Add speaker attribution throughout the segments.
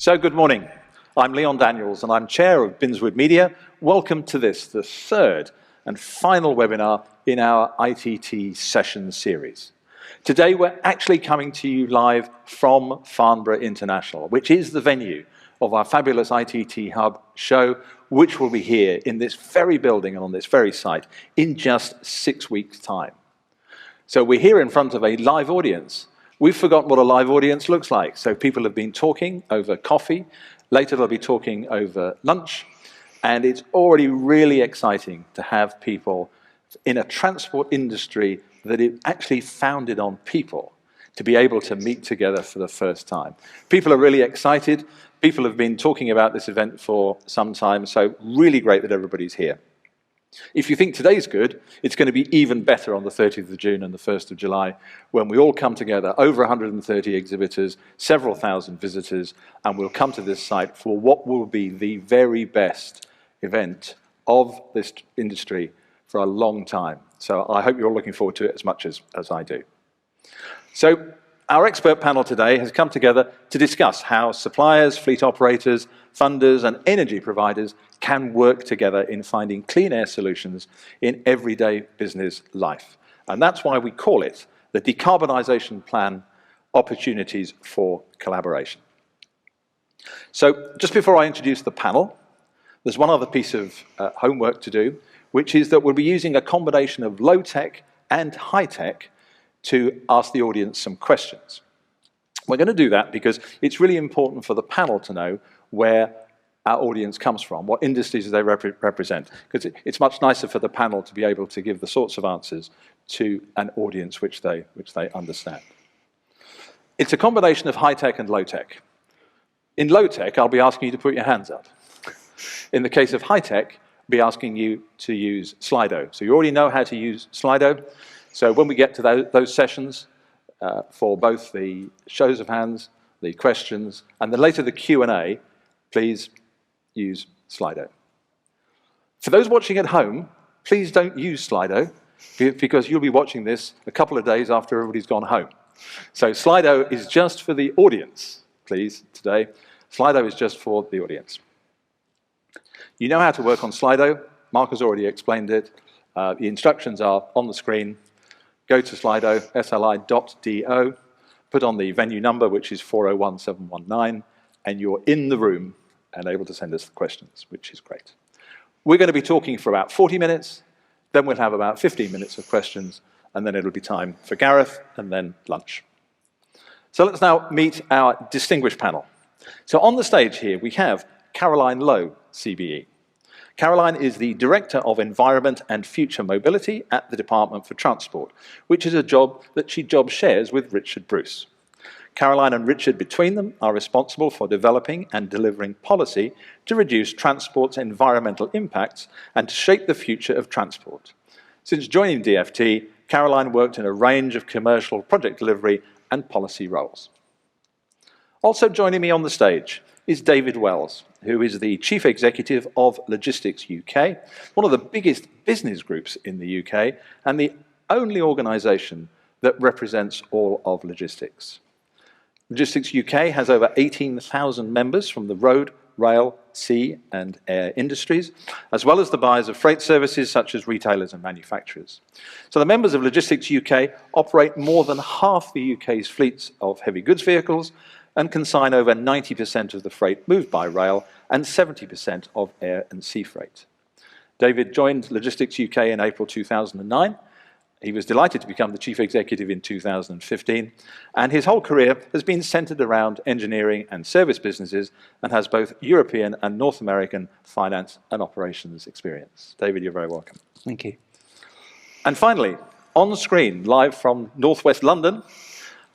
Speaker 1: So good morning. I'm Leon Daniels and I'm Chair of Binswood Media. Welcome to this, the third and final webinar in our ITT session series. Today we're actually coming to you live from Farnborough International, which is the venue of our fabulous ITT Hub show, which will be here in this very building and on this very site in just 6 weeks' time. So we're here in front of a live audience. We've forgotten what a live audience looks like. So people have been talking over coffee. Later they'll be talking over lunch. And it's already really exciting to have people in a transport industry that is actually founded on people to be able to meet together for the first time. People are really excited. People have been talking about this event for some time. So really great that everybody's here. If you think today's good, it's going to be even better on the 30th of June and the 1st of July, when we all come together, over 130 exhibitors, several thousand visitors, and we'll come to this site for what will be the very best event of this industry for a long time. So I hope you're all looking forward to it as much as I do. So our expert panel today has come together to discuss how suppliers, fleet operators, funders, and energy providers can work together in finding clean air solutions in everyday business life. And that's why we call it the Decarbonisation Plan Opportunities for Collaboration. So just before I introduce the panel, there's one other piece of homework to do, which is that we'll be using a combination of low-tech and high-tech to ask the audience some questions. We're going to do that because it's really important for the panel to know where our audience comes from, what industries they represent, because it's much nicer for the panel to be able to give the sorts of answers to an audience which they understand. It's a combination of high-tech and low-tech. In low-tech, I'll be asking you to put your hands up. In the case of high-tech, I'll be asking you to use Slido. So you already know how to use Slido. So when we get to those sessions, for both the shows of hands, the questions, and then later the Q&A, please use Slido. For those watching at home, please don't use Slido, because you'll be watching this a couple of days after everybody's gone home. So Slido is just for the audience, please, today. Slido is just for the audience. You know how to work on Slido. Mark has already explained it. The instructions are on the screen. Go to Slido, sli.do, put on the venue number, which is 401719, and you're in the room and able to send us the questions, which is great. We're going to be talking for about 40 minutes, then we'll have about 15 minutes of questions, and then it'll be time for Gareth, and then lunch. So let's now meet our distinguished panel. So on the stage here, we have Caroline Lowe, CBE. Caroline is the Director of Environment and Future Mobility at the Department for Transport, which is a job that she job shares with Richard Bruce. Caroline and Richard between them are responsible for developing and delivering policy to reduce transport's environmental impacts and to shape the future of transport. Since joining DFT, Caroline worked in a range of commercial project delivery and policy roles. Also joining me on the stage is David Wells, who is the Chief Executive of Logistics UK, one of the biggest business groups in the UK and the only organisation that represents all of logistics. Logistics UK has over 18,000 members from the road, rail, sea and air industries, as well as the buyers of freight services such as retailers and manufacturers. So the members of Logistics UK operate more than half the UK's fleets of heavy goods vehicles and consign over 90% of the freight moved by rail and 70% of air and sea freight. David joined Logistics UK in April 2009. He was delighted to become the Chief Executive in 2015, and his whole career has been centred around engineering and service businesses and has both European and North American finance and operations experience. David, you're very welcome.
Speaker 2: Thank you.
Speaker 1: And finally, on the screen, live from northwest London,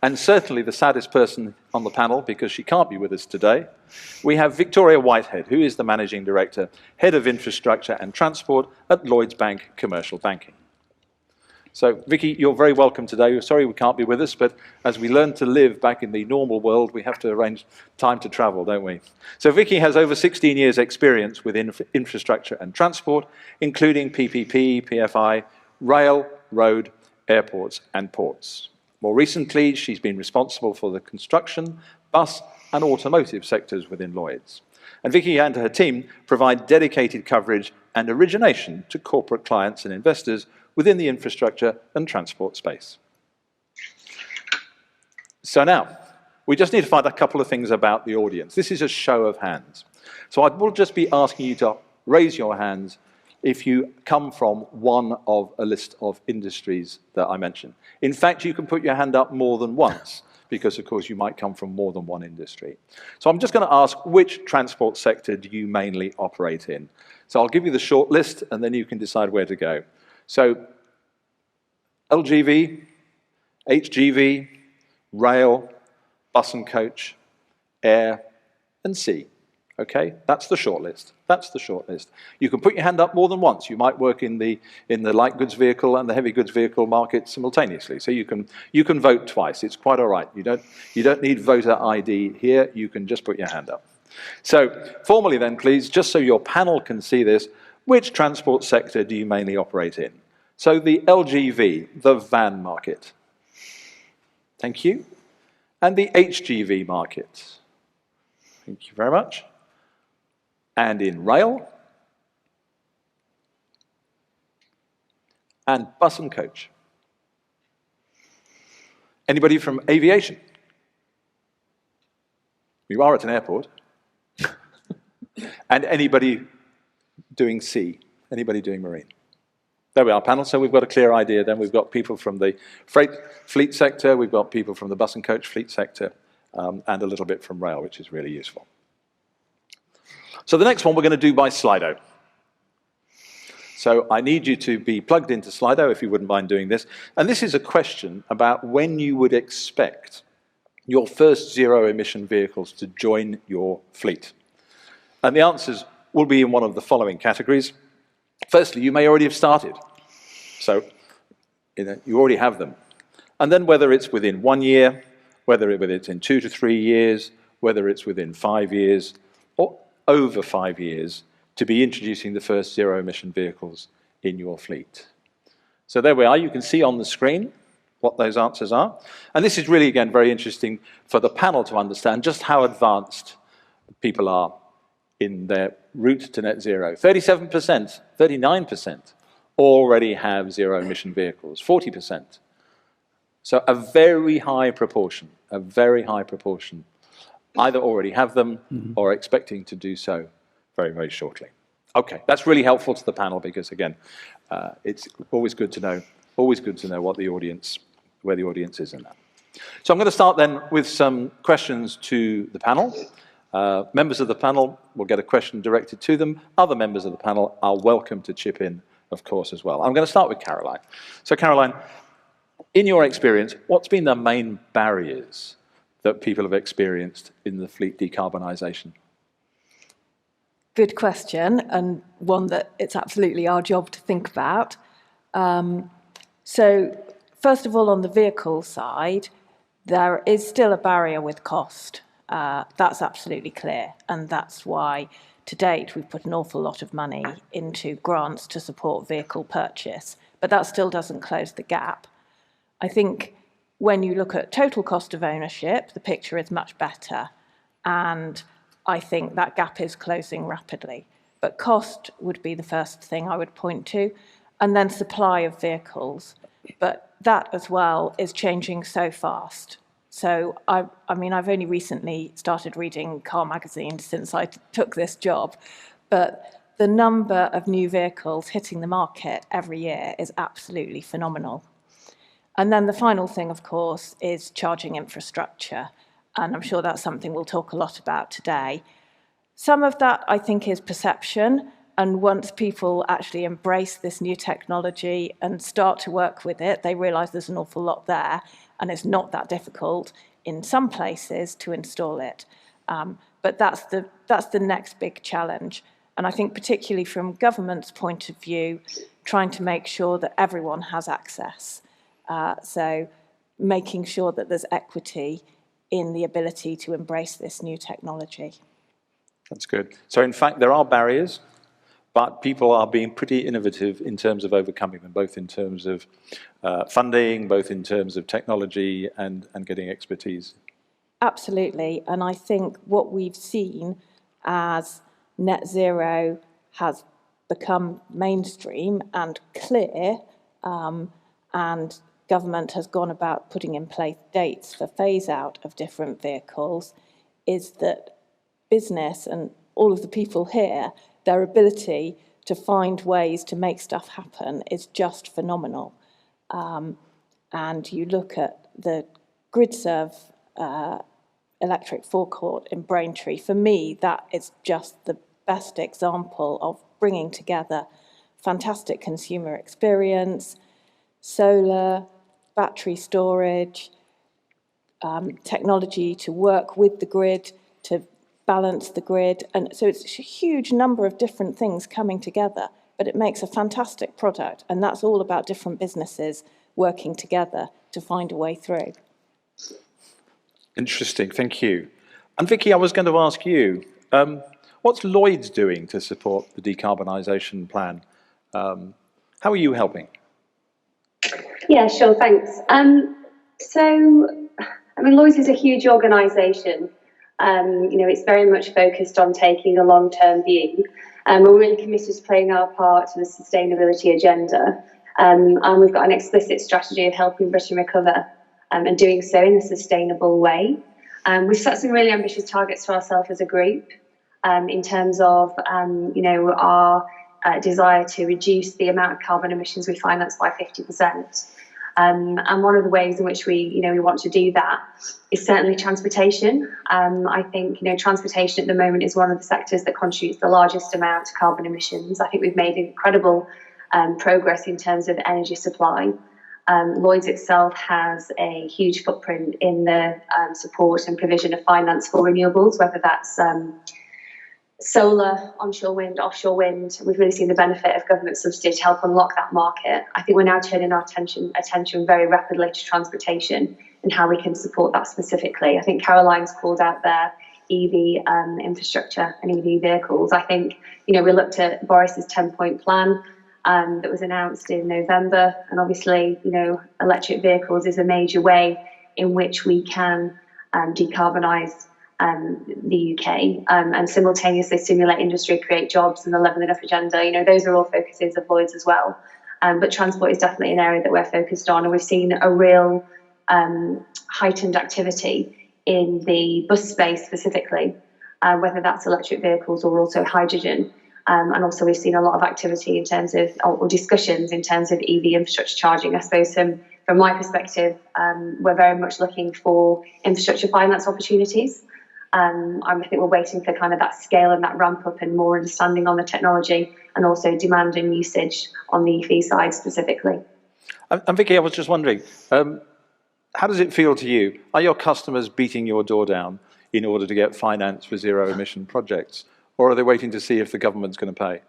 Speaker 1: and certainly the saddest person on the panel because she can't be with us today, we have Victoria Whitehead, who is the Managing Director, Head of Infrastructure and Transport at Lloyds Bank Commercial Banking. So, Vicky, you're very welcome today. We're sorry we can't be with us, but as we learn to live back in the normal world, we have to arrange time to travel, don't we? So Vicky has over 16 years' experience with infrastructure and transport, including PPP, PFI, rail, road, airports and ports. More recently, she's been responsible for the construction, bus and automotive sectors within Lloyd's. And Vicky and her team provide dedicated coverage and origination to corporate clients and investors within the infrastructure and transport space. So now, we just need to find a couple of things about the audience. This is a show of hands. So I will just be asking you to raise your hands if you come from one of a list of industries that I mentioned. In fact, you can put your hand up more than once, because of course you might come from more than one industry. So I'm just going to ask, which transport sector do you mainly operate in? So I'll give you the short list and then you can decide where to go. So LGV, HGV, rail, bus and coach, air, and sea. Okay, that's the short list. That's the short list. You can put your hand up more than once. You might work in the light goods vehicle and the heavy goods vehicle market simultaneously. So you can vote twice. It's quite all right. You don't need voter ID here. You can just put your hand up. So formally then, please, just so your panel can see this, which transport sector do you mainly operate in? So the LGV, the van market. Thank you. And the HGV market. Thank you very much. And in rail, and bus and coach. Anybody from aviation? You are at an airport. And anybody doing sea? Anybody doing marine? There we are, panel. So we've got a clear idea then. We've got people from the freight fleet sector, we've got people from the bus and coach fleet sector, and a little bit from rail, which is really useful. So the next one we're going to do by Slido. So I need you to be plugged into Slido, if you wouldn't mind doing this. And this is a question about when you would expect your first zero-emission vehicles to join your fleet. And the answers will be in one of the following categories. Firstly, you may already have started. So you already have them. And then whether it's within 1 year, whether it's in 2 to 3 years, whether it's within 5 years, or over 5 years, to be introducing the first zero-emission vehicles in your fleet. So there we are. You can see on the screen what those answers are. And this is really, again, very interesting for the panel to understand just how advanced people are in their route to net zero. 37%, 39% already have zero-emission vehicles, 40%. So a very high proportion either already have them or are expecting to do so very, very shortly. Okay, that's really helpful to the panel because, again, it's always good to know what the audience, where the audience is in that. So I'm going to start then with some questions to the panel. Members of the panel will get a question directed to them. Other members of the panel are welcome to chip in, of course, as well. I'm going to start with Caroline. So Caroline, in your experience, what's been the main barriers that people have experienced in the fleet decarbonisation?
Speaker 2: Good question, and one that it's absolutely our job to think about. So first of all, on the vehicle side, there is still a barrier with cost. That's absolutely clear, and that's why to date we've put an awful lot of money into grants to support vehicle purchase, but that still doesn't close the gap. I think when you look at total cost of ownership, the picture is much better, and I think that gap is closing rapidly. But cost would be the first thing I would point to, and then supply of vehicles. But that as well is changing so fast. So I mean, I've only recently started reading car magazines since I took this job, but the number of new vehicles hitting the market every year is absolutely phenomenal. And then the final thing, of course, is charging infrastructure. And I'm sure that's something we'll talk a lot about today. Some of that, I think, is perception. And once people actually embrace this new technology and start to work with it, they realise there's an awful lot there. And it's not that difficult in some places to install it. But that's the next big challenge. And I think particularly from government's point of view, trying to make sure that everyone has access. So making sure that there's equity in the ability to embrace this new technology.
Speaker 1: That's good. So in fact, there are barriers, but people are being pretty innovative in terms of overcoming them, both in terms of funding, both in terms of technology and getting expertise.
Speaker 2: Absolutely. And I think what we've seen as net zero has become mainstream and clear, and government has gone about putting in place dates for phase out of different vehicles, is that business and all of the people here, their ability to find ways to make stuff happen is just phenomenal. And you look at the GridServe electric forecourt in Braintree. For me, that is just the best example of bringing together fantastic consumer experience, solar, battery storage, technology to work with the grid, to balance the grid. And so it's a huge number of different things coming together, but it makes a fantastic product. And that's all about different businesses working together to find a way through.
Speaker 1: Interesting, thank you. And Vicky, I was going to ask you, what's Lloyds doing to support the decarbonisation plan? How are you helping?
Speaker 3: Yeah, sure, thanks. Lloyds is a huge organisation. It's very much focused on taking a long-term view. We're really committed to playing our part to the sustainability agenda. And we've got an explicit strategy of helping Britain recover and doing so in a sustainable way. We've set some really ambitious targets for ourselves as a group in terms of, our desire to reduce the amount of carbon emissions we finance by 50%. And one of the ways in which we want to do that is certainly transportation. I think, transportation at the moment is one of the sectors that contributes the largest amount to carbon emissions. I think we've made incredible progress in terms of energy supply. Lloyds itself has a huge footprint in the support and provision of finance for renewables, whether that's solar, onshore wind, offshore wind. We've really seen the benefit of government subsidy to help unlock that market. I think we're now turning our attention very rapidly to transportation and how we can support that specifically. I think Caroline's called out their EV infrastructure and EV vehicles. I think, we looked at Boris's 10-point plan that was announced in November. And obviously, electric vehicles is a major way in which we can decarbonise the UK and simultaneously stimulate industry, create jobs, and the levelling up agenda. Those are all focuses of Lloyds as well. But transport is definitely an area that we're focused on, and we've seen a real heightened activity in the bus space specifically, whether that's electric vehicles or also hydrogen. And also we've seen a lot of activity in terms of, or discussions in terms of EV infrastructure charging. I suppose from my perspective, we're very much looking for infrastructure finance opportunities. I think we're waiting for kind of that scale and that ramp up and more understanding on the technology and also demand and usage on the EV side specifically.
Speaker 1: And Vicky, I was just wondering, how does it feel to you? Are your customers beating your door down in order to get finance for zero emission projects? Or are they waiting to see if the government's going to pay?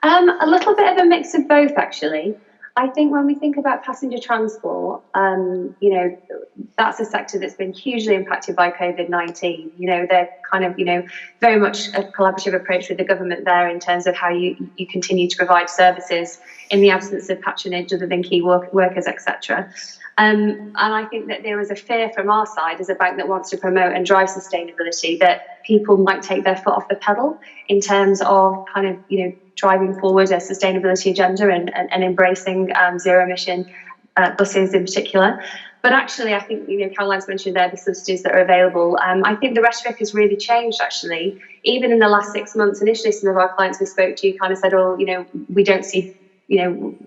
Speaker 3: A little bit of a mix of both, actually. I think when we think about passenger transport, that's a sector that's been hugely impacted by COVID-19. They're kind of, very much a collaborative approach with the government there in terms of how you continue to provide services in the absence of patronage other than key workers, etc. And I think that there is a fear from our side as a bank that wants to promote and drive sustainability that people might take their foot off the pedal in terms of kind of, driving forward a sustainability agenda and embracing zero emission buses in particular. But actually, I think, Caroline's mentioned there the subsidies that are available. I think the rhetoric has really changed, actually. Even in the last 6 months, initially, some of our clients we spoke to kind of said, we don't see,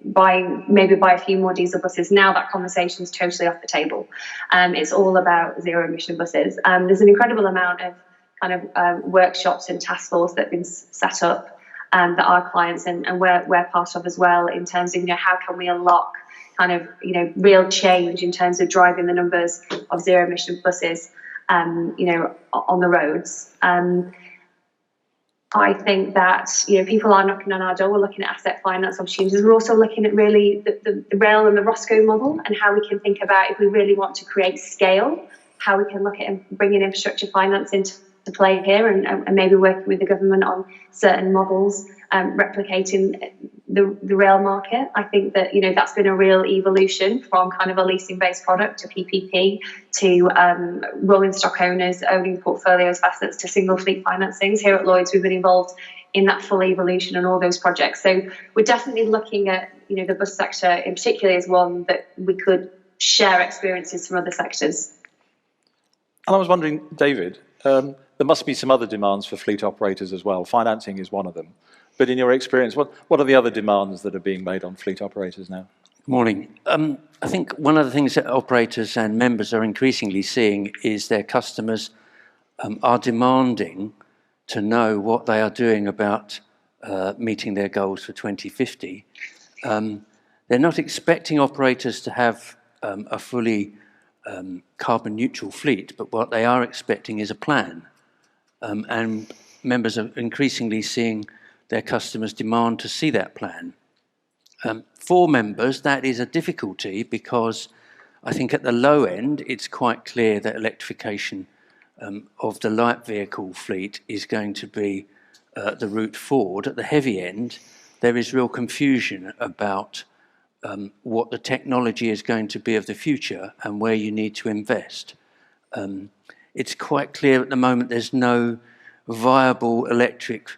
Speaker 3: buy a few more diesel buses. Now that conversation is totally off the table. It's all about zero emission buses. There's an incredible amount of kind of workshops and task force that have been set up that our clients and we're part of as well in terms of, how can we unlock kind of, real change in terms of driving the numbers of zero emission buses, on the roads. I think that, people are knocking on our door. We're looking at asset finance opportunities. We're also looking at really the rail and the Roscoe model and how we can think about if we really want to create scale, how we can look at bringing infrastructure finance into play here and maybe working with the government on certain models, replicating the rail market. I think that, that's been a real evolution from kind of a leasing-based product to PPP to rolling stock owners owning portfolios of assets to single fleet financings. Here at Lloyds, we've been involved in that full evolution and all those projects. So we're definitely looking at, the bus sector in particular as one that we could share experiences from other sectors.
Speaker 1: And I was wondering, David, there must be some other demands for fleet operators as well. Financing is one of them. But in your experience, what are the other demands that are being made on fleet operators now?
Speaker 4: Good morning. I think one of the things that operators and members are increasingly seeing is their customers are demanding to know what they are doing about meeting their goals for 2050. They're not expecting operators to have a fully carbon neutral fleet, but what they are expecting is a plan. And members are increasingly seeing their customers demand to see that plan. For members, that is a difficulty because I think at the low end, it's quite clear that electrification of the light vehicle fleet is going to be the route forward. At the heavy end, there is real confusion about what the technology is going to be of the future and where you need to invest. It's quite clear at the moment there's no viable electric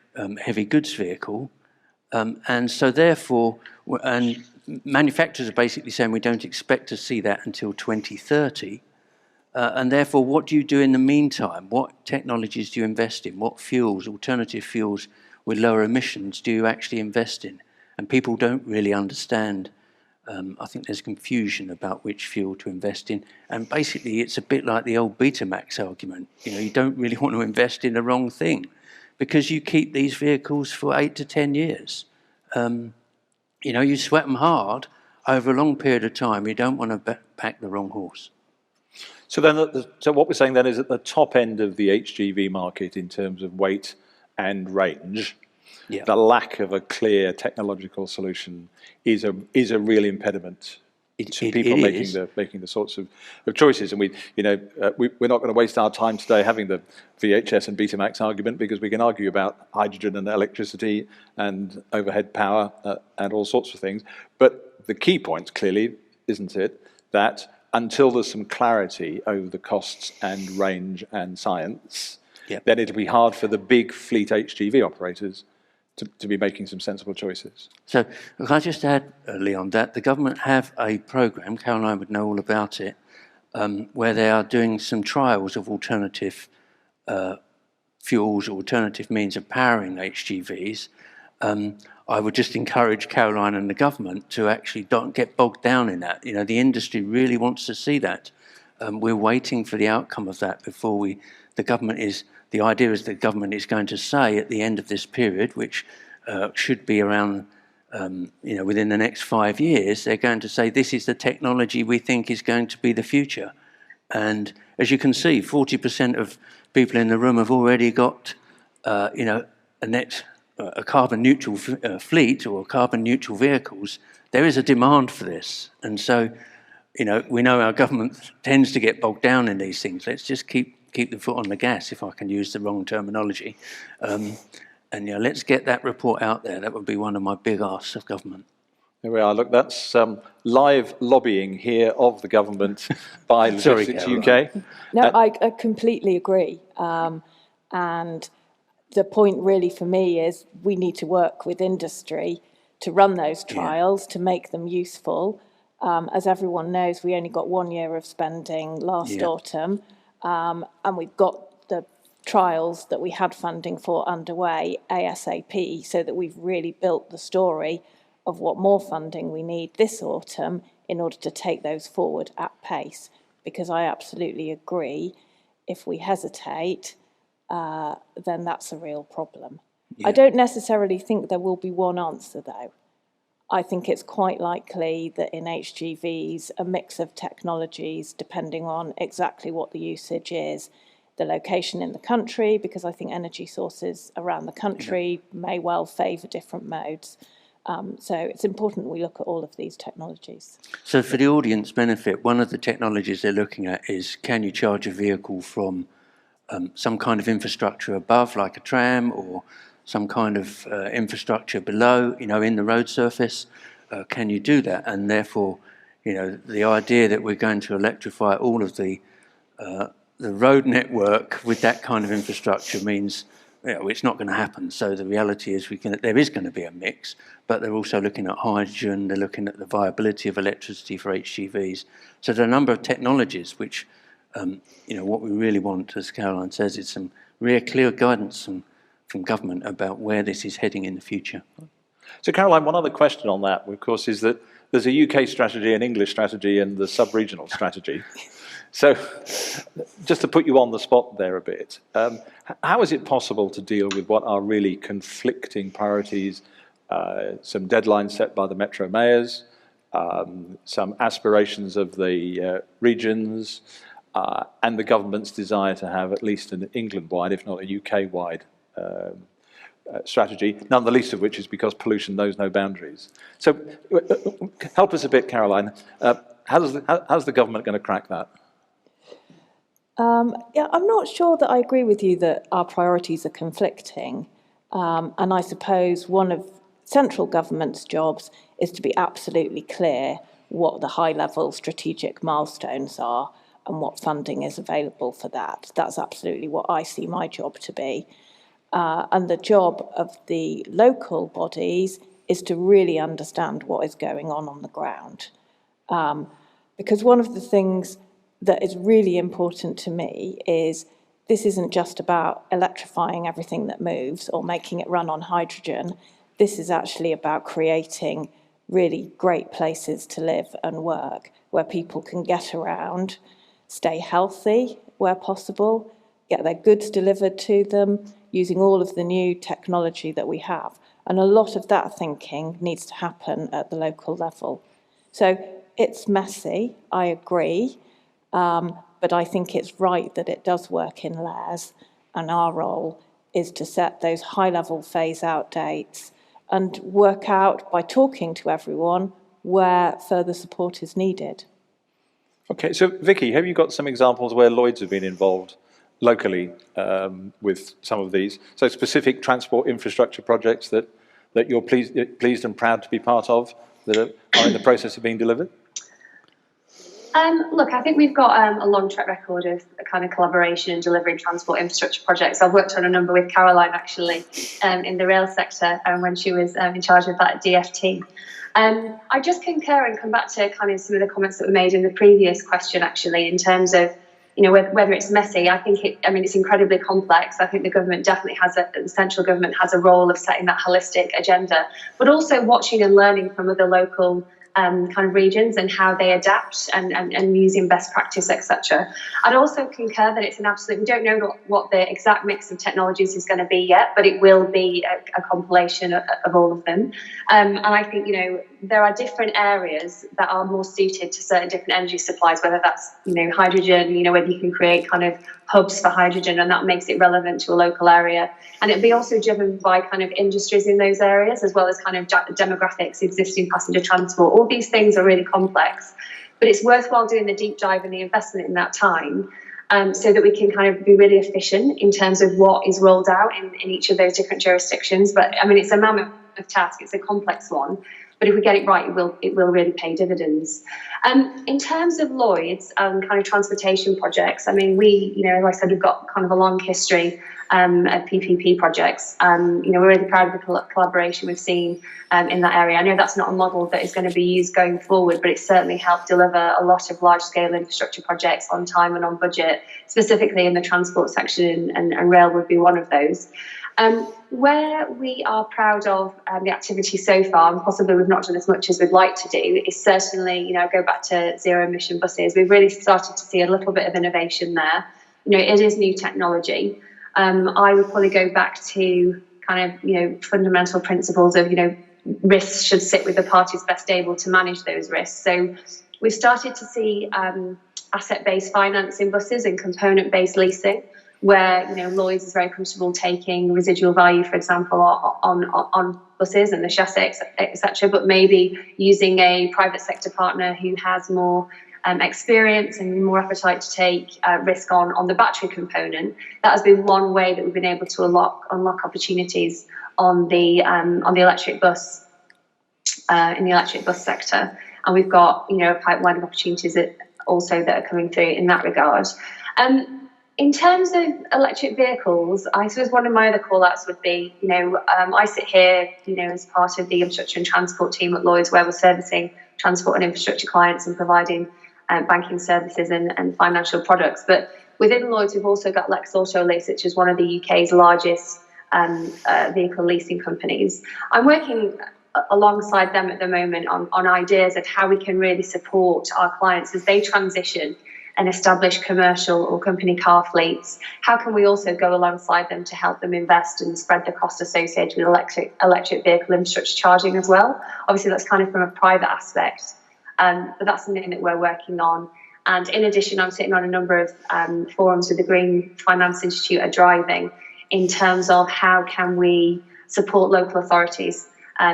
Speaker 4: heavy goods vehicle, and so therefore, and manufacturers are basically saying we don't expect to see that until 2030, and therefore what do you do in the meantime? What technologies do you invest in? What fuels, alternative fuels with lower emissions do you actually invest in? And people don't really understand. I think there's confusion about which fuel to invest in, and basically it's a bit like the old Betamax argument. You don't really want to invest in the wrong thing because you keep these vehicles for 8 to 10 years. You sweat them hard over a long period of time. You don't want to back the wrong horse.
Speaker 1: So then, so what we're saying then is at the top end of the HGV market in terms of weight and range, the lack of a clear technological solution is a real impediment to people making the sorts of choices. And we're not going to waste our time today having the VHS and Betamax argument because we can argue about hydrogen and electricity and overhead power and all sorts of things. But the key point, clearly, isn't it, that until there's some clarity over the costs and range and science, then it'll be hard for the big fleet HGV operators to be making some sensible choices.
Speaker 4: So, can I just add, Leon, that the government have a programme, Caroline would know all about it, where they are doing some trials of alternative fuels, alternative means of powering HGVs. I would just encourage Caroline and the government to actually don't get bogged down in that. The industry really wants to see that. We're waiting for the outcome of that before the idea is the government is going to say at the end of this period, which should be around, within the next 5 years, they're going to say this is the technology we think is going to be the future. And as you can see, 40% of people in the room have already got, a carbon neutral fleet or carbon neutral vehicles. There is a demand for this, and so, we know our government tends to get bogged down in these things. Let's just keep the foot on the gas, if I can use the wrong terminology. And let's get that report out there. That would be one of my big asks of government.
Speaker 1: There we are. Look, that's live lobbying here of the government by Logistics UK.
Speaker 2: No, I completely agree. And the point really for me is we need to work with industry to run those trials, to make them useful. As everyone knows, we only got 1 year of spending last autumn. And we've got the trials that we had funding for underway ASAP, so that we've really built the story of what more funding we need this autumn in order to take those forward at pace. Because I absolutely agree, if we hesitate, then that's a real problem. I don't necessarily think there will be one answer, though. I think it's quite likely that in HGVs, a mix of technologies, depending on exactly what the usage is, the location in the country, because I think energy sources around the country may well favour different modes. So it's important we look at all of these technologies.
Speaker 4: So for the audience benefit, one of the technologies they're looking at is, can you charge a vehicle from some kind of infrastructure above, like a tram or some kind of infrastructure below, in the road surface? Can you do that? And therefore, the idea that we're going to electrify all of the road network with that kind of infrastructure means it's not going to happen. So the reality is there is going to be a mix, but they're also looking at hydrogen, they're looking at the viability of electricity for HGVs. So there are a number of technologies which, what we really want, as Caroline says, is some really clear guidance from government about where this is heading in the future.
Speaker 1: So Caroline, one other question on that, of course, is that there's a UK strategy, an English strategy, and the sub-regional strategy. So just to put you on the spot there a bit, how is it possible to deal with what are really conflicting priorities, some deadlines set by the metro mayors, some aspirations of the regions, and the government's desire to have at least an England-wide, if not a UK-wide strategy, none the least of which is because pollution knows no boundaries. So help us a bit, Caroline. How's the government going to crack that?
Speaker 2: Yeah, I'm not sure that I agree with you that our priorities are conflicting. And I suppose one of central government's jobs is to be absolutely clear what the high-level strategic milestones are and what funding is available for that. That's absolutely what I see my job to be. And the job of the local bodies is to really understand what is going on the ground. Because one of the things that is really important to me is this isn't just about electrifying everything that moves or making it run on hydrogen. This is actually about creating really great places to live and work where people can get around, stay healthy where possible, get their goods delivered to them using all of the new technology that we have. And a lot of that thinking needs to happen at the local level. So it's messy, I agree. But I think it's right that it does work in layers, and our role is to set those high-level phase-out dates and work out, by talking to everyone, where further support is needed.
Speaker 1: Okay, so Vicky, have you got some examples where Lloyds have been involved locally with some of these? So specific transport infrastructure projects that you're pleased and proud to be part of, that are in the process of being delivered?
Speaker 3: Look, I think we've got a long track record of kind of collaboration and delivering transport infrastructure projects. I've worked on a number with Caroline, actually, in the rail sector when she was in charge of that at DFT. I just concur and come back to kind of some of the comments that were made in the previous question, actually, in terms of, whether it's messy. I think it's incredibly complex. I think the government definitely the central government has a role of setting that holistic agenda, but also watching and learning from other local kind of regions and how they adapt and using best practice, etc. I'd also concur that it's an absolute, we don't know what the exact mix of technologies is going to be yet, but it will be a compilation of all of them. And I think, there are different areas that are more suited to certain different energy supplies, whether that's, hydrogen, whether you can create kind of hubs for hydrogen and that makes it relevant to a local area. And it'd be also driven by kind of industries in those areas, as well as kind of demographics, existing passenger transport. All these things are really complex, but it's worthwhile doing the deep dive and the investment in that time so that we can kind of be really efficient in terms of what is rolled out in each of those different jurisdictions. But it's a mammoth task, it's a complex one. But if we get it right, it will really pay dividends. In terms of Lloyds and kind of transportation projects, we, like I said, we've got kind of a long history of PPP projects. We're really proud of the collaboration we've seen in that area. I know that's not a model that is going to be used going forward, but it's certainly helped deliver a lot of large-scale infrastructure projects on time and on budget, specifically in the transport section, and rail would be one of those. Where we are proud of the activity so far, and possibly we've not done as much as we'd like to do, is certainly, go back to zero-emission buses. We've really started to see a little bit of innovation there. It is new technology. I would probably go back to kind of, fundamental principles of, risks should sit with the parties best able to manage those risks. So we've started to see asset-based financing buses and component-based leasing, where Lloyds is very comfortable taking residual value, for example, on buses and the chassis, etc., but maybe using a private sector partner who has more experience and more appetite to take risk on the battery component, that has been one way that we've been able to unlock opportunities on the electric bus in the electric bus sector. And we've got a pipeline of opportunities that are coming through in that regard. In terms of electric vehicles, I suppose one of my other call-outs would be, I sit here, as part of the infrastructure and transport team at Lloyds, where we're servicing transport and infrastructure clients and providing banking services and financial products. But within Lloyds, we've also got Lex Auto Lease, which is one of the UK's largest vehicle leasing companies. I'm working alongside them at the moment on ideas of how we can really support our clients as they transition and establish commercial or company car fleets. How can we also go alongside them to help them invest and spread the cost associated with electric vehicle infrastructure charging as well? Obviously, that's kind of from a private aspect, but that's something that we're working on. And in addition, I'm sitting on a number of forums with the Green Finance Institute at Driving in terms of how can we support local authorities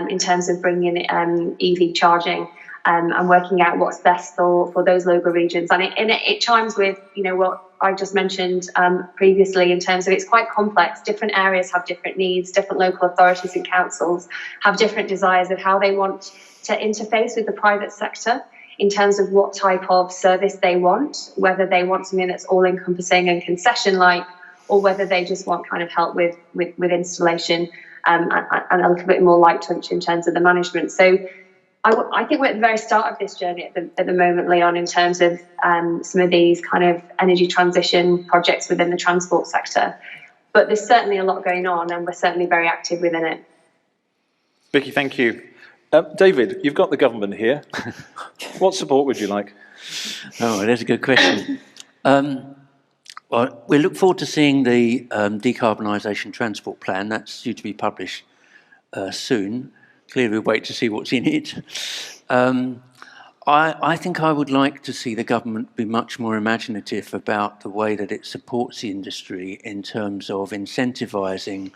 Speaker 3: in terms of bringing EV charging and working out what's best for those local regions. And it chimes with what I just mentioned previously in terms of it's quite complex. Different areas have different needs. Different local authorities and councils have different desires of how they want to interface with the private sector in terms of what type of service they want, whether they want something that's all-encompassing and concession-like, or whether they just want kind of help with installation and a little bit more light touch in terms of the management. So I think we're at the very start of this journey at the moment, Leon, in terms of some of these kind of energy transition projects within the transport sector. But there's certainly a lot going on, and we're certainly very active within it.
Speaker 1: Vicky, thank you. David, you've got the government here. What support would you like?
Speaker 4: Oh, that's a good question. Well, we look forward to seeing the decarbonisation transport plan. That's due to be published soon. Clearly, we'll wait to see what's in it. I think I would like to see the government be much more imaginative about the way that it supports the industry in terms of incentivising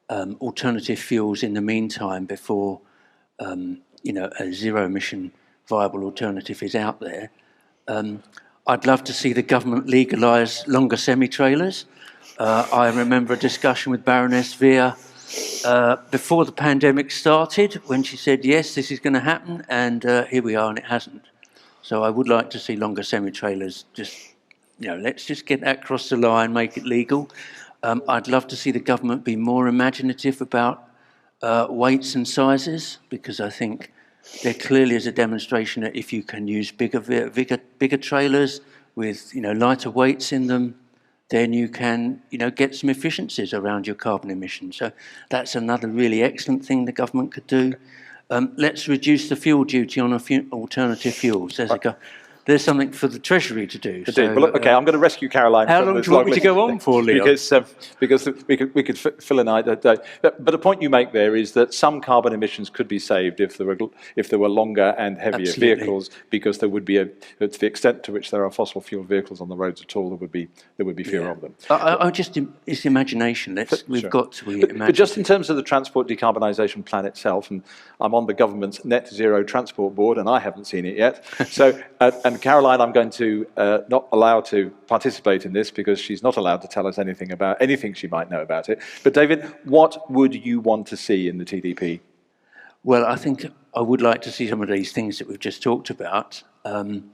Speaker 4: alternative fuels in the meantime before a zero-emission viable alternative is out there. I'd love to see the government legalise longer semi-trailers. I remember a discussion with Baroness Veer before the pandemic started, when she said, yes, this is going to happen, and here we are, and it hasn't. So I would like to see longer semi-trailers. Let's just get that across the line, make it legal. I'd love to see the government be more imaginative about weights and sizes, because I think there clearly is a demonstration that if you can use bigger trailers with lighter weights in them, then you can get some efficiencies around your carbon emissions. So that's another really excellent thing the government could do. Let's reduce the fuel duty on alternative fuels. There's something for the Treasury to do.
Speaker 1: So, well, okay, I'm going to rescue Caroline.
Speaker 4: How long do you want me to go on for, Leon?
Speaker 1: Because we could fill a night. But the point you make there is that some carbon emissions could be saved if there were longer and heavier vehicles, because there would be to the extent to which there are fossil fuel vehicles on the roads at all, there would be fewer of them.
Speaker 4: It's imagination. We've got to imagine.
Speaker 1: But just in terms of the transport decarbonisation plan itself, and I'm on the government's net zero transport board, and I haven't seen it yet. So. And Caroline, I'm going to not allow to participate in this because she's not allowed to tell us anything about anything she might know about it. But David, what would you want to see in the TDP?
Speaker 4: Well, I think I would like to see some of these things that we've just talked about. And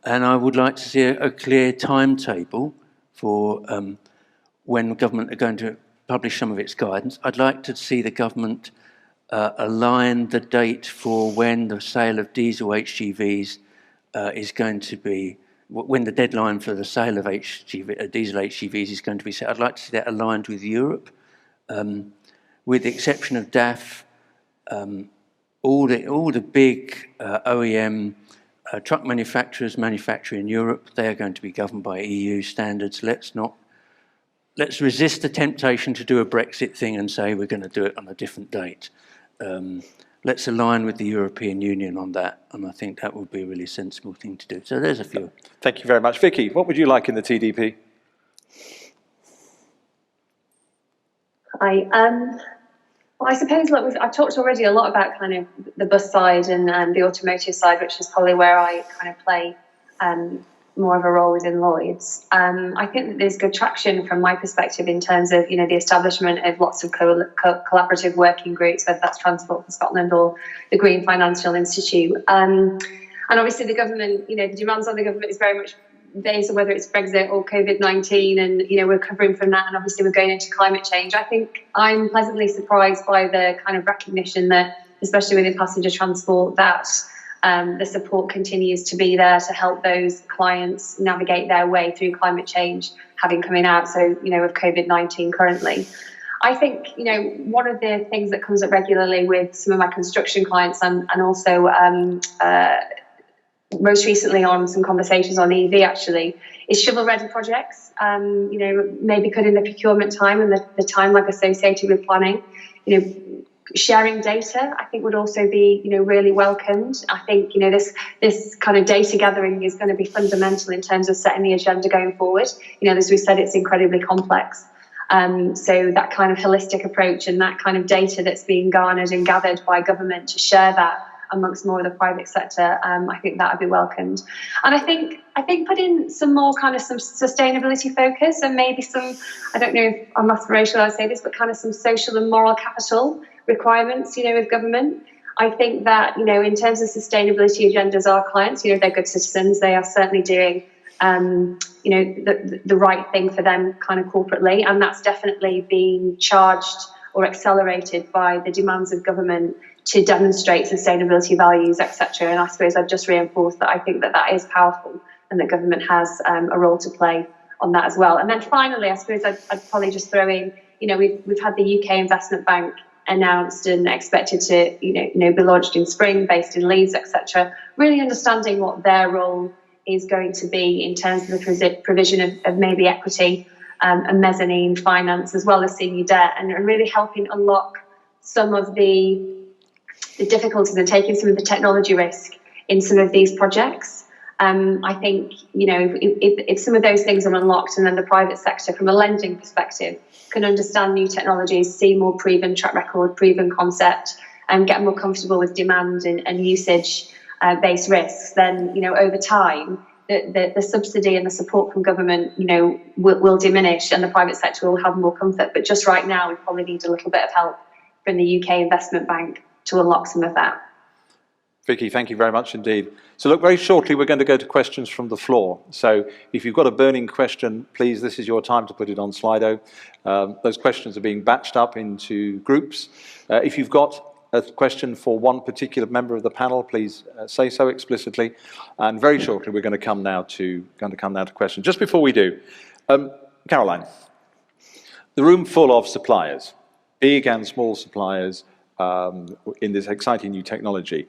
Speaker 4: I would like to see a clear timetable for when the government are going to publish some of its guidance. I'd like to see the government align the date for when the sale of diesel HGVs is going to be, when the deadline for the sale of diesel HGVs is going to be set. I'd like to see that aligned with Europe. With the exception of DAF, all the big OEM truck manufacturers manufacture in Europe. They are going to be governed by EU standards. Let's resist the temptation to do a Brexit thing and say we're going to do it on a different date. Let's align with the European Union on that, and I think that would be a really sensible thing to do. So there's a few.
Speaker 1: Thank you very much. Vicky, what would you like in the TDP?
Speaker 3: I suppose, look, I've talked already a lot about kind of the bus side and the automotive side, which is probably where I kind of play more of a role within Lloyd's. I think that there's good traction from my perspective in terms of, the establishment of lots of collaborative working groups, whether that's Transport for Scotland or the Green Financial Institute. And obviously the government, the demands on the government is very much based on whether it's Brexit or COVID-19, and, we're recovering from that, and obviously we're going into climate change. I think I'm pleasantly surprised by the kind of recognition that, especially within passenger transport, that the support continues to be there to help those clients navigate their way through climate change, having coming out, of COVID-19 currently. I think, one of the things that comes up regularly with some of my construction clients and also most recently on some conversations on EV actually, is shovel-ready projects, maybe cutting the procurement time and the time associated with planning. Sharing data, I think, would also be, really welcomed. I think, this kind of data gathering is going to be fundamental in terms of setting the agenda going forward. As we said, it's incredibly complex. So that kind of holistic approach and that kind of data that's being garnered and gathered by government to share that amongst more of the private sector, I think that would be welcomed. And I think putting some more kind of some sustainability focus and maybe some, I don't know if I'm aspirational I say this, but kind of some social and moral capital requirements, with government. I think that, in terms of sustainability agendas, our clients, they're good citizens. They are certainly doing, the right thing for them kind of corporately. And that's definitely being charged or accelerated by the demands of government to demonstrate sustainability values, etc. And I suppose I've just reinforced that I think that is powerful and that government has a role to play on that as well. And then finally, I suppose I'd probably just throw in, we've had the UK Investment Bank announced and expected to, be launched in spring, based in Leeds, etc. Really understanding what their role is going to be in terms of the provision of maybe equity and mezzanine finance, as well as senior debt, and really helping unlock some of the difficulties and taking some of the technology risk in some of these projects. I think, if some of those things are unlocked, and then the private sector, from a lending perspective, can understand new technologies, see more proven track record, proven concept, and get more comfortable with demand and usage-based risks, then, over time, the subsidy and the support from government, will diminish, and the private sector will have more comfort. But just right now, we probably need a little bit of help from the UK Investment Bank to unlock some of that.
Speaker 1: Vicky, thank you very much indeed. So look, very shortly we're going to go to questions from the floor. So if you've got a burning question, please, this is your time to put it on Slido. Those questions are being batched up into groups. If you've got a question for one particular member of the panel, please say so explicitly. And very shortly we're going to come now to questions. Just before we do, Caroline, the room full of suppliers, big and small suppliers, in this exciting new technology.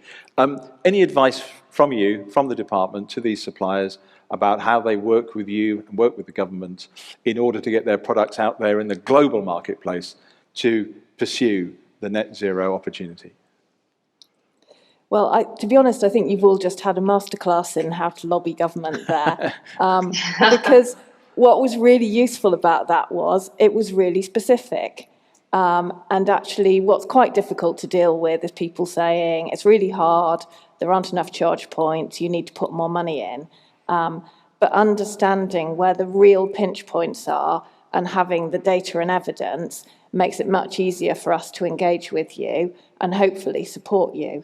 Speaker 1: Any advice from you, from the department, to these suppliers about how they work with you and work with the government in order to get their products out there in the global marketplace to pursue the net zero opportunity?
Speaker 2: Well, to be honest, I think you've all just had a masterclass in how to lobby government there. Because what was really useful about that was it was really specific. And actually, what's quite difficult to deal with is people saying it's really hard, there aren't enough charge points, you need to put more money in. But understanding where the real pinch points are and having the data and evidence makes it much easier for us to engage with you and hopefully support you.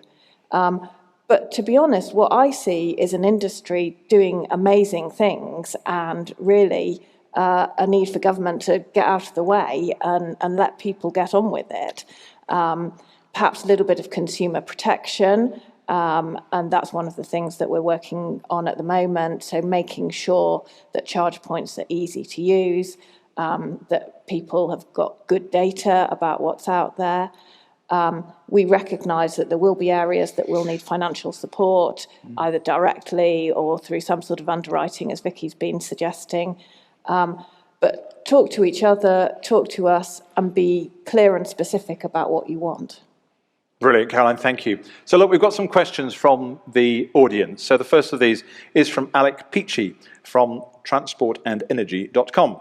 Speaker 2: But to be honest, what I see is an industry doing amazing things, and really a need for government to get out of the way and let people get on with it. Perhaps a little bit of consumer protection, and that's one of the things that we're working on at the moment. So making sure that charge points are easy to use, that people have got good data about what's out there. We recognise that there will be areas that will need financial support, either directly or through some sort of underwriting, as Vicky's been suggesting. But talk to each other, talk to us, and be clear and specific about what you want.
Speaker 1: Brilliant, Caroline, thank you. So look, we've got some questions from the audience. So the first of these is from Alec Peachy from transportandenergy.com.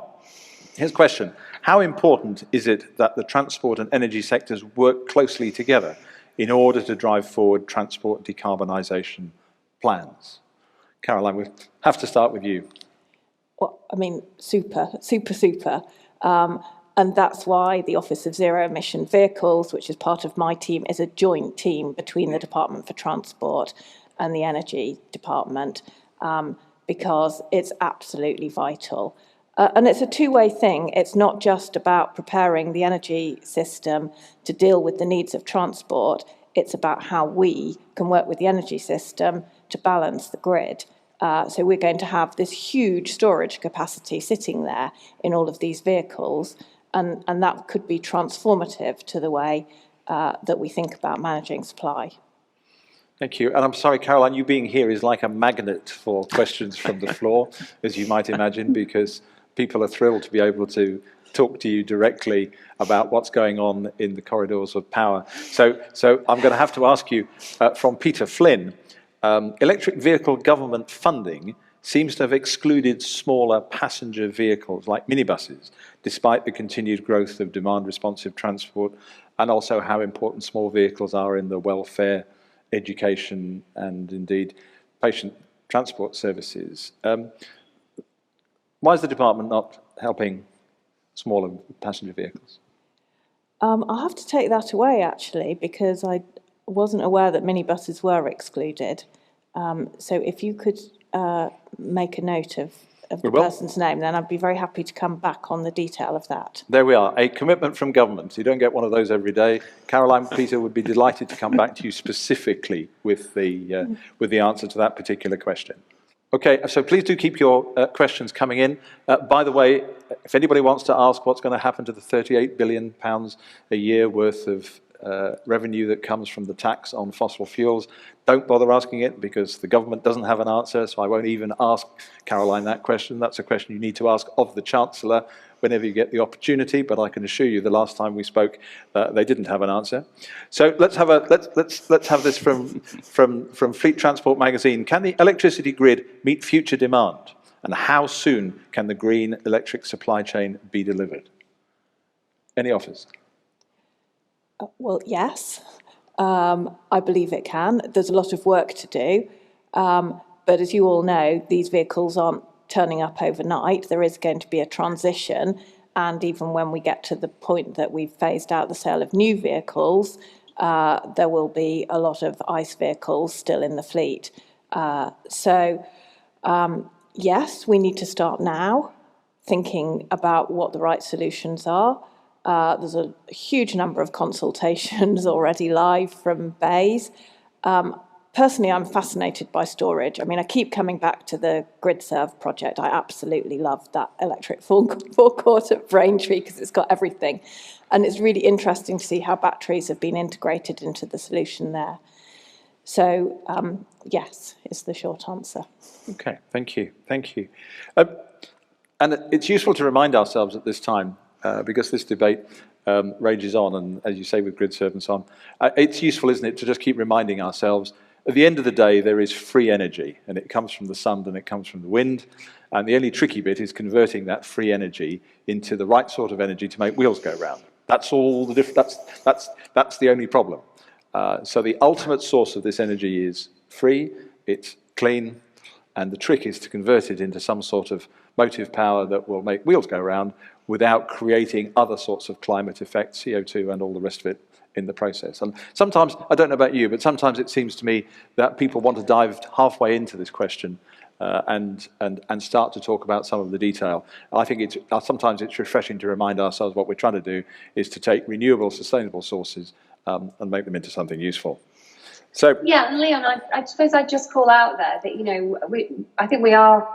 Speaker 1: His question: how important is it that the transport and energy sectors work closely together in order to drive forward transport decarbonisation plans? Caroline, we have to start with you.
Speaker 2: Well, I mean, super. And that's why the Office of Zero Emission Vehicles, which is part of my team, is a joint team between the Department for Transport and the Energy Department, because it's absolutely vital. And it's a two-way thing. It's not just about preparing the energy system to deal with the needs of transport. It's about how we can work with the energy system to balance the grid. So we're going to have this huge storage capacity sitting there in all of these vehicles, and that could be transformative to the way that we think about managing supply.
Speaker 1: Thank you. And I'm sorry, Caroline, you being here is like a magnet for questions from the floor, as you might imagine, because people are thrilled to be able to talk to you directly about what's going on in the corridors of power. So I'm going to have to ask you, from Peter Flynn, electric vehicle government funding seems to have excluded smaller passenger vehicles like minibuses, despite the continued growth of demand-responsive transport, and also how important small vehicles are in the welfare, education, and indeed patient transport services. Why is the department not helping smaller passenger vehicles?
Speaker 2: I'll have to take that away, actually, because I wasn't aware that minibuses were excluded. So if you could make a note of the person's name, then I'd be very happy to come back on the detail of that.
Speaker 1: There we are, a commitment from government. You don't get one of those every day. Caroline, Peter would be delighted to come back to you specifically with the answer to that particular question. Okay, so please do keep your questions coming in. By the way, if anybody wants to ask what's going to happen to the £38 billion a year worth of revenue that comes from the tax on fossil fuels, don't bother asking it, because the government doesn't have an answer, so I won't even ask Caroline that question. That's a question you need to ask of the Chancellor whenever you get the opportunity, but I can assure you the last time we spoke, they didn't have an answer. So let's have this from Fleet Transport magazine. Can the electricity grid meet future demand? And how soon can the green electric supply chain be delivered? Any offers?
Speaker 2: Well, yes, I believe it can. There's a lot of work to do, but as you all know, these vehicles aren't turning up overnight. There is going to be a transition, and even when we get to the point that we've phased out the sale of new vehicles, there will be a lot of ICE vehicles still in the fleet. Yes, we need to start now thinking about what the right solutions are. There's a huge number of consultations already live from BEIS. Personally, I'm fascinated by storage. I mean, I keep coming back to the GridServe project. I absolutely love that electric forecourt at Braintree because it's got everything. And it's really interesting to see how batteries have been integrated into the solution there. So, yes, is the short answer.
Speaker 1: Okay, thank you. And it's useful to remind ourselves at this time, because this debate rages on, and as you say with GridServe and so on, it's useful, isn't it, to just keep reminding ourselves, at the end of the day, there is free energy, and it comes from the sun and it comes from the wind, and the only tricky bit is converting that free energy into the right sort of energy to make wheels go round. That's all the that's the only problem. So the ultimate source of this energy is free, it's clean, and the trick is to convert it into some sort of motive power that will make wheels go round without creating other sorts of climate effects, CO2 and all the rest of it in the process. And sometimes, I don't know about you, but sometimes it seems to me that people want to dive halfway into this question and start to talk about some of the detail. I think sometimes it's refreshing to remind ourselves what we're trying to do is to take renewable, sustainable sources and make them into something useful. So
Speaker 3: yeah, and Leon, I suppose I'd just call out there that I think we are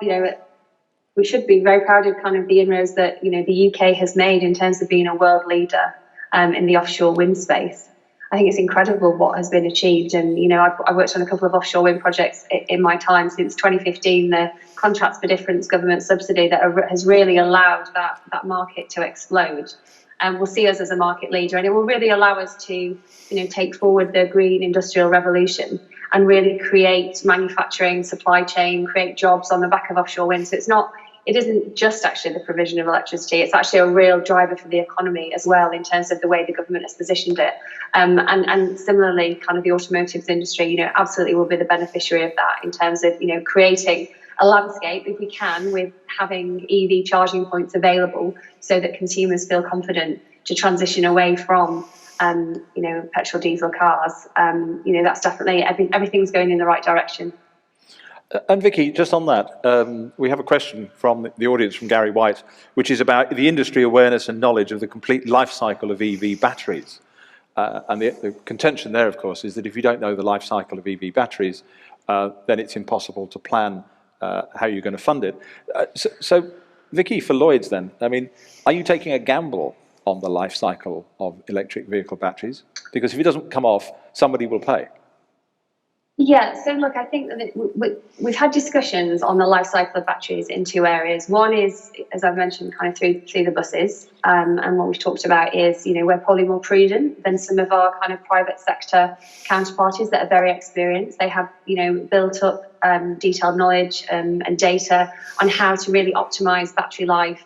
Speaker 3: we should be very proud of kind of the inroads that the UK has made in terms of being a world leader in the offshore wind space. I think it's incredible what has been achieved, and I've worked on a couple of offshore wind projects in my time since 2015. The Contracts for Difference government subsidy that has really allowed that market to explode, and will see us as a market leader, and it will really allow us to take forward the green industrial revolution and really create manufacturing, supply chain, create jobs on the back of offshore wind. So it's not it isn't just actually the provision of electricity, it's actually a real driver for the economy as well, in terms of the way the government has positioned it. And similarly, kind of the automotive industry, you know, absolutely will be the beneficiary of that, in terms of, you know, creating a landscape, if we can, with having EV charging points available, so that consumers feel confident to transition away from you know, petrol diesel cars. You know, that's definitely, everything's going in the right direction.
Speaker 1: And Vicky, just on that, we have a question from the audience from Gary White, which is about the industry awareness and knowledge of the complete life cycle of EV batteries. And the contention there, of course, is that if you don't know the life cycle of EV batteries, then it's impossible to plan how you're going to fund it. So, Vicky, for Lloyds then, I mean, are you taking a gamble on the life cycle of electric vehicle batteries? Because if it doesn't come off, somebody will pay.
Speaker 3: Yeah, so look, I think that we've had discussions on the life cycle of batteries in two areas. One is, as I've mentioned, kind of through the buses, and what we've talked about is, you know, we're probably more prudent than some of our kind of private sector counterparties that are very experienced. They have, you know, built up detailed knowledge and data on how to really optimise battery life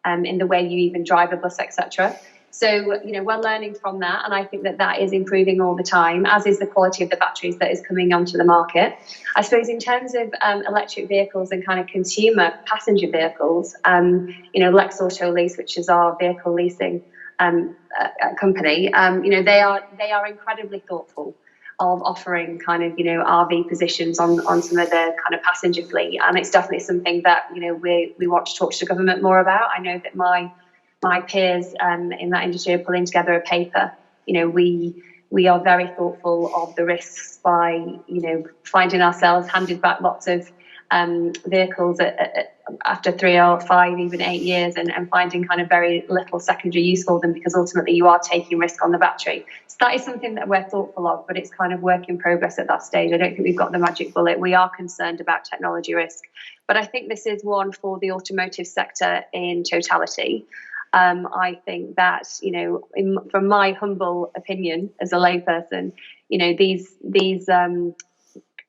Speaker 3: in the way you even drive a bus, etc. So, you know, we're learning from that, and I think that that is improving all the time, as is the quality of the batteries that is coming onto the market. I suppose in terms of electric vehicles and kind of consumer passenger vehicles, you know, Lex Auto Lease, which is our vehicle leasing company, you know, they are incredibly thoughtful of offering kind of, you know, RV positions on some of the kind of passenger fleet, and it's definitely something that, you know, we want to talk to the government more about. I know that my peers in that industry are pulling together a paper. You know, we are very thoughtful of the risks by, you know, finding ourselves handed back lots of vehicles after 3 or 5, even 8 years, and finding kind of very little secondary use for them, because ultimately you are taking risk on the battery. So that is something that we're thoughtful of, but it's kind of work in progress at that stage. I don't think we've got the magic bullet. We are concerned about technology risk, but I think this is one for the automotive sector in totality. I think that, you know, from my humble opinion as a layperson, you know, these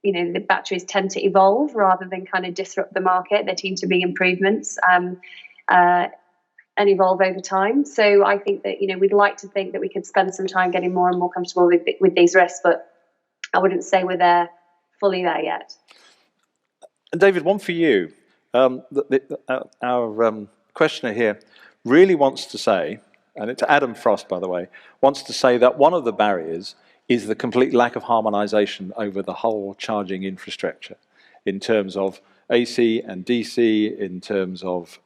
Speaker 3: you know, the batteries tend to evolve rather than kind of disrupt the market. There seem to be improvements and evolve over time. So I think that, you know, we'd like to think that we could spend some time getting more and more comfortable with these risks, but I wouldn't say we're fully there yet.
Speaker 1: And David, one for you. Our questioner here really wants to say, and it's Adam Frost, by the way, wants to say that one of the barriers is the complete lack of harmonization over the whole charging infrastructure in terms of AC and DC, in terms of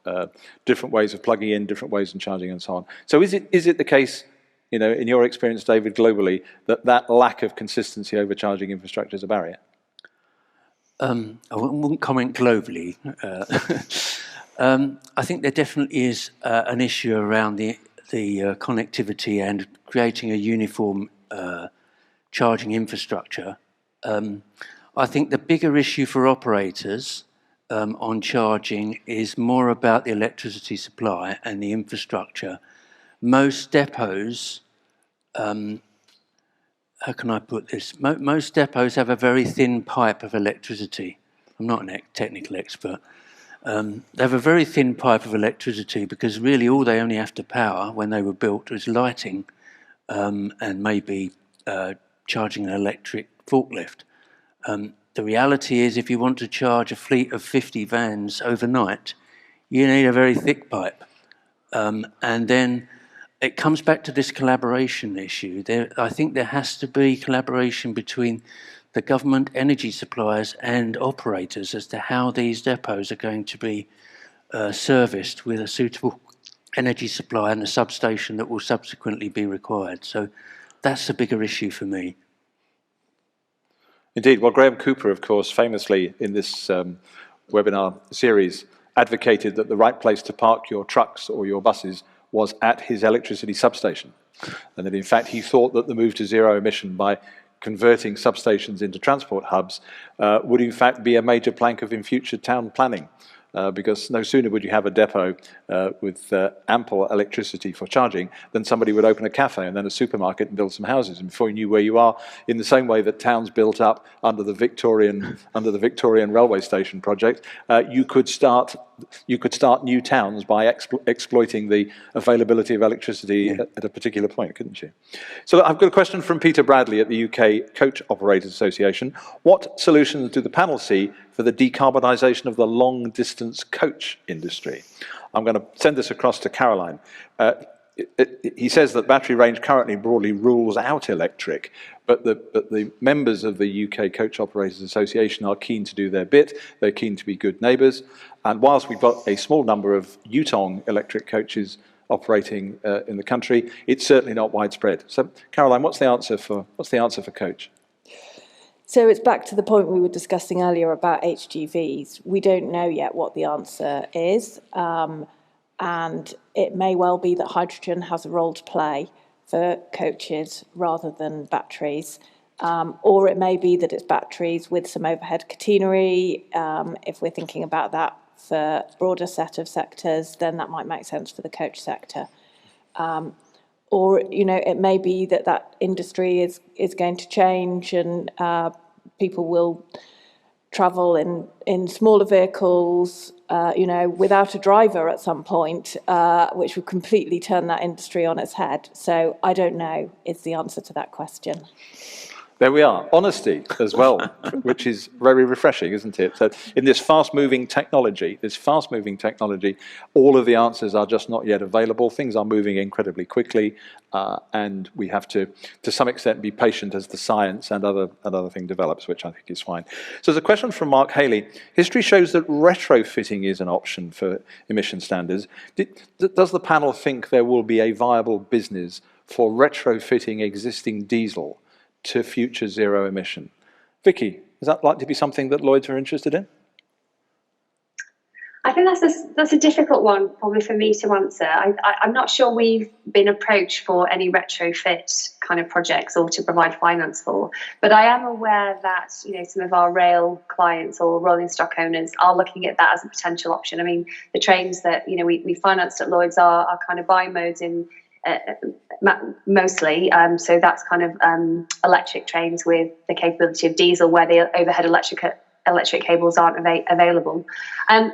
Speaker 1: different ways of plugging in, different ways of charging and so on. So is it the case, you know, in your experience, David, globally, that lack of consistency over charging infrastructure is a barrier?
Speaker 4: I wouldn't comment globally. I think there definitely is an issue around the connectivity and creating a uniform charging infrastructure. I think the bigger issue for operators on charging is more about the electricity supply and the infrastructure. Most depots, how can I put this? Most depots have a very thin pipe of electricity. I'm not a technical expert. They have a very thin pipe of electricity, because really all they only have to power when they were built was lighting and maybe charging an electric forklift. The reality is, if you want to charge a fleet of 50 vans overnight, you need a very thick pipe. And then it comes back to this collaboration issue. I think there has to be collaboration between the government, energy suppliers and operators as to how these depots are going to be serviced with a suitable energy supply and a substation that will subsequently be required. So that's a bigger issue for me.
Speaker 1: Indeed. Well, Graham Cooper, of course, famously in this webinar series, advocated that the right place to park your trucks or your buses was at his electricity substation. And that, in fact, he thought that the move to zero emission by converting substations into transport hubs would, in fact, be a major plank of in future town planning. because no sooner would you have a depot with ample electricity for charging than somebody would open a cafe and then a supermarket and build some houses. And before you knew where you are, in the same way that towns built up under the Victorian railway station project, you could start new towns by exploiting the availability of electricity at a particular point, couldn't you? So I've got a question from Peter Bradley at the UK Coach Operators Association. What solutions do the panel see for the decarbonisation of the long-distance coach industry? I'm going to send this across to Caroline. He says that battery range currently broadly rules out electric, but the members of the UK Coach Operators Association are keen to do their bit. They're keen to be good neighbours. And whilst we've got a small number of Yutong electric coaches operating in the country, it's certainly not widespread. So, Caroline, what's the answer for coach?
Speaker 2: So it's back to the point we were discussing earlier about HGVs. We don't know yet what the answer is, and it may well be that hydrogen has a role to play for coaches rather than batteries, or it may be that it's batteries with some overhead catenary. If we're thinking about that for a broader set of sectors, then that might make sense for the coach sector. Or, it may be that industry is going to change and people will travel in smaller vehicles, without a driver at some point, which would completely turn that industry on its head. So I don't know is the answer to that question.
Speaker 1: There we are. Honesty as well, which is very refreshing, isn't it? So in this fast-moving technology, all of the answers are just not yet available. Things are moving incredibly quickly, and we have to some extent, be patient as the science and other thing develops, which I think is fine. So there's a question from Mark Haley. History shows that retrofitting is an option for emission standards. Does the panel think there will be a viable business for retrofitting existing diesel to future zero emission? Vicky, is that likely to be something that Lloyds are interested in?
Speaker 3: I think that's a difficult one probably for me to answer. I'm not sure we've been approached for any retrofit kind of projects or to provide finance for, but I am aware that some of our rail clients or rolling stock owners are looking at that as a potential option. I mean, the trains that we financed at Lloyds are kind of bi-modes in mostly, so that's kind of electric trains with the capability of diesel where the overhead electric cables aren't available.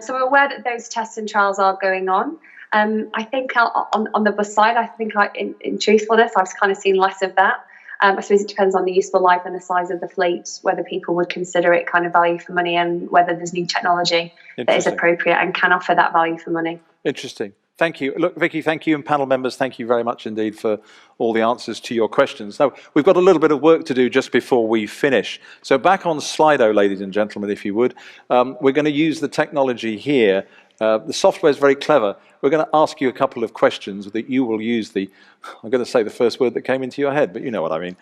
Speaker 3: So we're aware that those tests and trials are going on. I think on the bus side, I think in truthfulness, I've kind of seen less of that. I suppose it depends on the useful life and the size of the fleet, whether people would consider it kind of value for money and whether there's new technology that is appropriate and can offer that value for money.
Speaker 1: Interesting. Thank you. Look, Vicky, thank you, and panel members, thank you very much indeed for all the answers to your questions. Now, we've got a little bit of work to do just before we finish. So back on Slido, ladies and gentlemen, if you would. We're going to use the technology here. The software is very clever. We're going to ask you a couple of questions that you will use I'm going to say the first word that came into your head, but you know what I mean.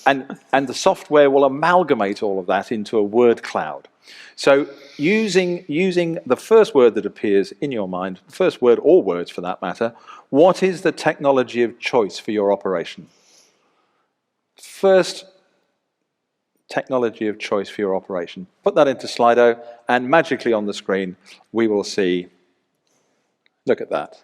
Speaker 1: And the software will amalgamate all of that into a word cloud. So using the first word that appears in your mind, first word or words for that matter, what is the technology of choice for your operation? First technology of choice for your operation. Put that into Slido, and magically on the screen we will see, look at that.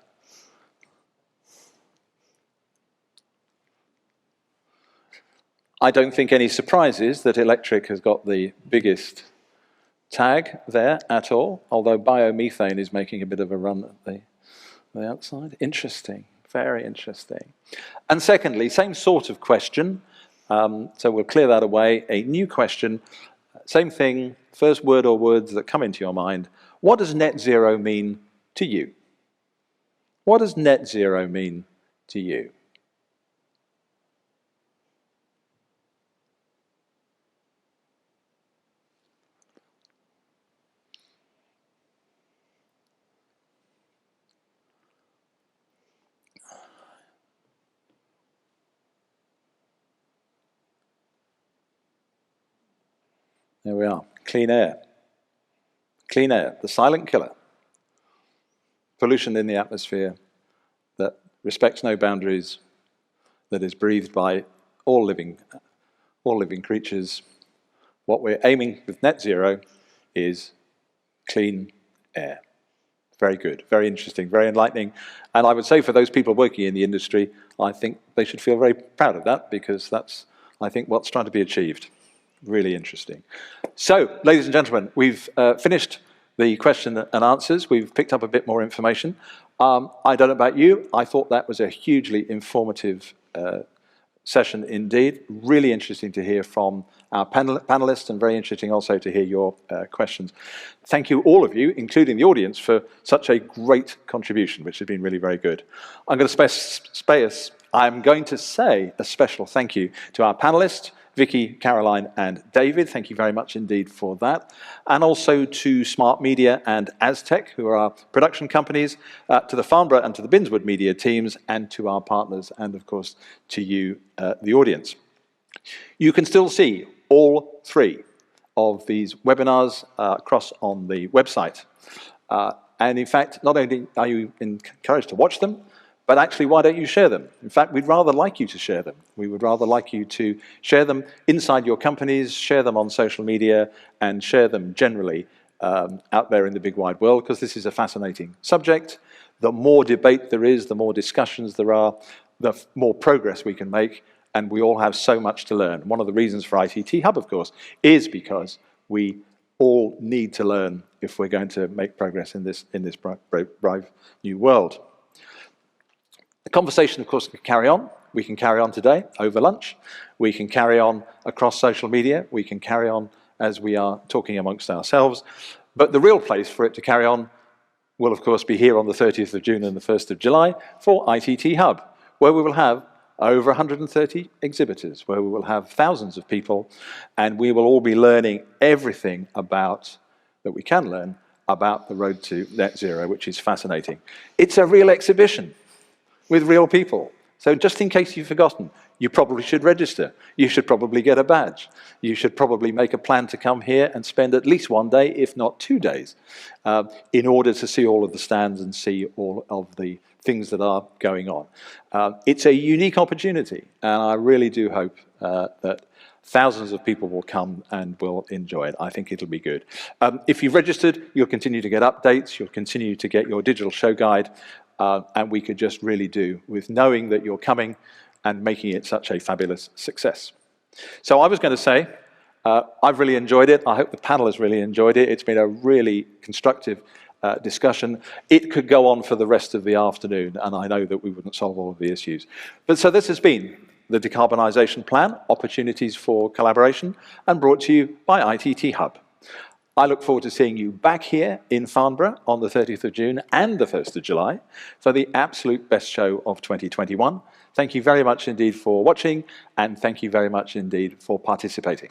Speaker 1: I don't think any surprises that electric has got the biggest tag there at all, although biomethane is making a bit of a run at the outside. Interesting, very interesting. And secondly, same sort of question, so we'll clear that away. A new question, same thing, first word or words that come into your mind. What does net zero mean to you? What does net zero mean to you? There we are, clean air. Clean air, the silent killer. Pollution in the atmosphere that respects no boundaries, that is breathed by all living creatures. What we're aiming with net zero is clean air. Very good, very interesting, very enlightening. And I would say for those people working in the industry, I think they should feel very proud of that, because that's, I think, what's trying to be achieved. Really interesting. So, ladies and gentlemen, we've finished the question and answers. We've picked up a bit more information. I don't know about you, I thought that was a hugely informative session indeed. Really interesting to hear from our panelists, and very interesting also to hear your questions. Thank you, all of you, including the audience, for such a great contribution, which has been really very good. I'm going to say a special thank you to our panelists, Vicky, Caroline and David. Thank you very much indeed for that. And also to Smart Media and Aztec, who are our production companies, to the Farnborough and to the Binswood Media teams, and to our partners, and of course to you, the audience. You can still see all 3 of these webinars across on the website. And in fact, not only are you encouraged to watch them, but actually, why don't you share them? In fact, we'd rather like you to share them. We would rather like you to share them inside your companies, share them on social media, and share them generally out there in the big wide world, because this is a fascinating subject. The more debate there is, the more discussions there are, the more progress we can make, and we all have so much to learn. One of the reasons for ITT Hub, of course, is because we all need to learn if we're going to make progress in this brave new world. The conversation, of course, can carry on. We can carry on today over lunch. We can carry on across social media. We can carry on as we are talking amongst ourselves. But the real place for it to carry on will, of course, be here on the 30th of June and the 1st of July for ITT Hub, where we will have over 130 exhibitors, where we will have thousands of people, and we will all be learning everything that we can learn about the road to net zero, which is fascinating. It's a real exhibition with real people. So just in case you've forgotten, you probably should register. You should probably get a badge. You should probably make a plan to come here and spend at least 1 day, if not 2 days, in order to see all of the stands and see all of the things that are going on. It's a unique opportunity, and I really do hope that thousands of people will come and will enjoy it. I think it'll be good. If you've registered, you'll continue to get updates, you'll continue to get your digital show guide, and we could just really do with knowing that you're coming and making it such a fabulous success. So I was going to say, I've really enjoyed it. I hope the panel has really enjoyed it. It's been a really constructive discussion. It could go on for the rest of the afternoon, and I know that we wouldn't solve all of the issues. But so this has been the Decarbonisation Plan, Opportunities for Collaboration, and brought to you by ITT Hub. I look forward to seeing you back here in Farnborough on the 30th of June and the 1st of July for the absolute best show of 2021. Thank you very much indeed for watching, and thank you very much indeed for participating.